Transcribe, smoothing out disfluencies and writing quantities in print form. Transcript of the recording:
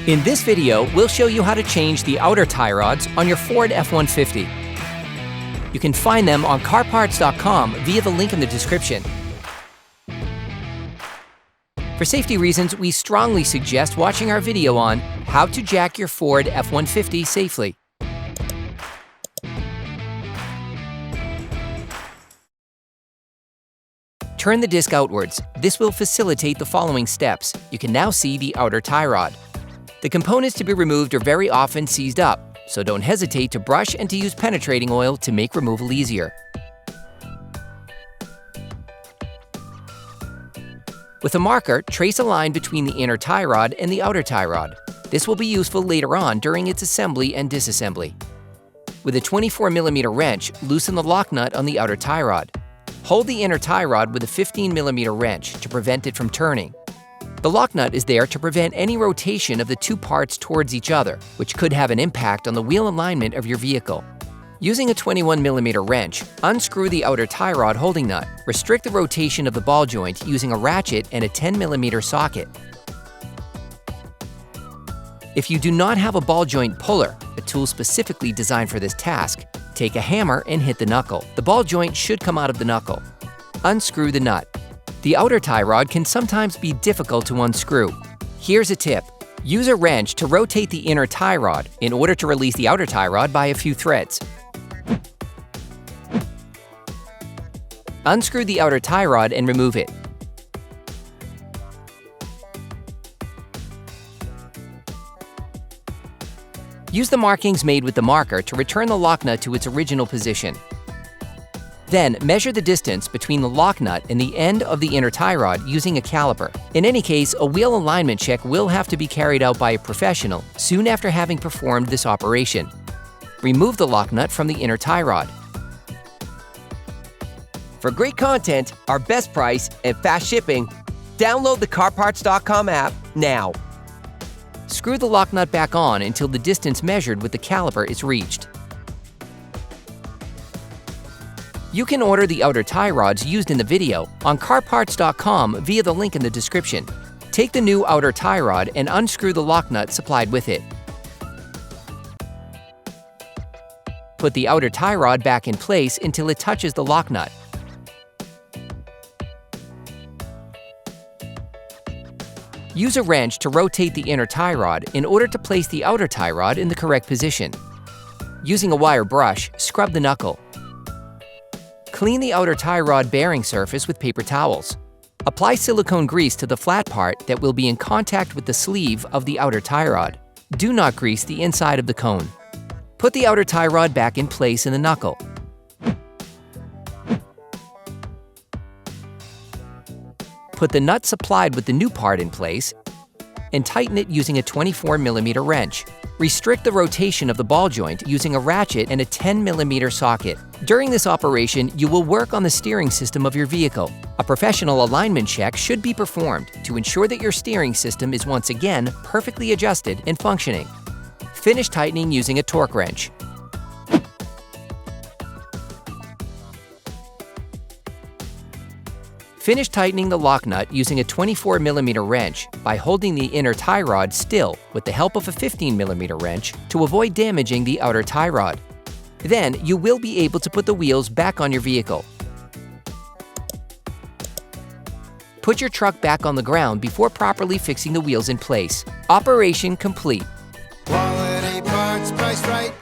In this video, we'll show you how to change the outer tie rods on your Ford F-150. You can find them on CarParts.com via the link in the description. For safety reasons, we strongly suggest watching our video on how to jack your Ford F-150 safely. Turn the disc outwards. This will facilitate the following steps. You can now see the outer tie rod. The components to be removed are very often seized up, so don't hesitate to brush and to use penetrating oil to make removal easier. With a marker, trace a line between the inner tie rod and the outer tie rod. This will be useful later on during its assembly and disassembly. With a 24mm wrench, loosen the lock nut on the outer tie rod. Hold the inner tie rod with a 15mm wrench to prevent it from turning. The lock nut is there to prevent any rotation of the two parts towards each other, which could have an impact on the wheel alignment of your vehicle. Using a 21mm wrench, unscrew the outer tie rod holding nut. Restrict the rotation of the ball joint using a ratchet and a 10mm socket. If you do not have a ball joint puller, a tool specifically designed for this task, take a hammer and hit the knuckle. The ball joint should come out of the knuckle. Unscrew the nut. The outer tie rod can sometimes be difficult to unscrew. Here's a tip. Use a wrench to rotate the inner tie rod in order to release the outer tie rod by a few threads. Unscrew the outer tie rod and remove it. Use the markings made with the marker to return the lock nut to its original position. Then, measure the distance between the lock nut and the end of the inner tie rod using a caliper. In any case, a wheel alignment check will have to be carried out by a professional soon after having performed this operation. Remove the lock nut from the inner tie rod. For great content, our best price, and fast shipping, download the CarParts.com app now. Screw the lock nut back on until the distance measured with the caliper is reached. You can order the outer tie rods used in the video on CarParts.com via the link in the description. Take the new outer tie rod and unscrew the lock nut supplied with it. Put the outer tie rod back in place until it touches the lock nut. Use a wrench to rotate the inner tie rod in order to place the outer tie rod in the correct position. Using a wire brush, scrub the knuckle. Clean the outer tie rod bearing surface with paper towels. Apply silicone grease to the flat part that will be in contact with the sleeve of the outer tie rod. Do not grease the inside of the cone. Put the outer tie rod back in place in the knuckle. Put the nut supplied with the new part in place and tighten it using a 24mm wrench. Restrict the rotation of the ball joint using a ratchet and a 10mm socket. During this operation, you will work on the steering system of your vehicle. A professional alignment check should be performed to ensure that your steering system is once again perfectly adjusted and functioning. Finish tightening using a torque wrench. Finish tightening the lock nut using a 24mm wrench by holding the inner tie rod still with the help of a 15mm wrench to avoid damaging the outer tie rod. Then, you will be able to put the wheels back on your vehicle. Put your truck back on the ground before properly fixing the wheels in place. Operation complete. Quality parts, priced right.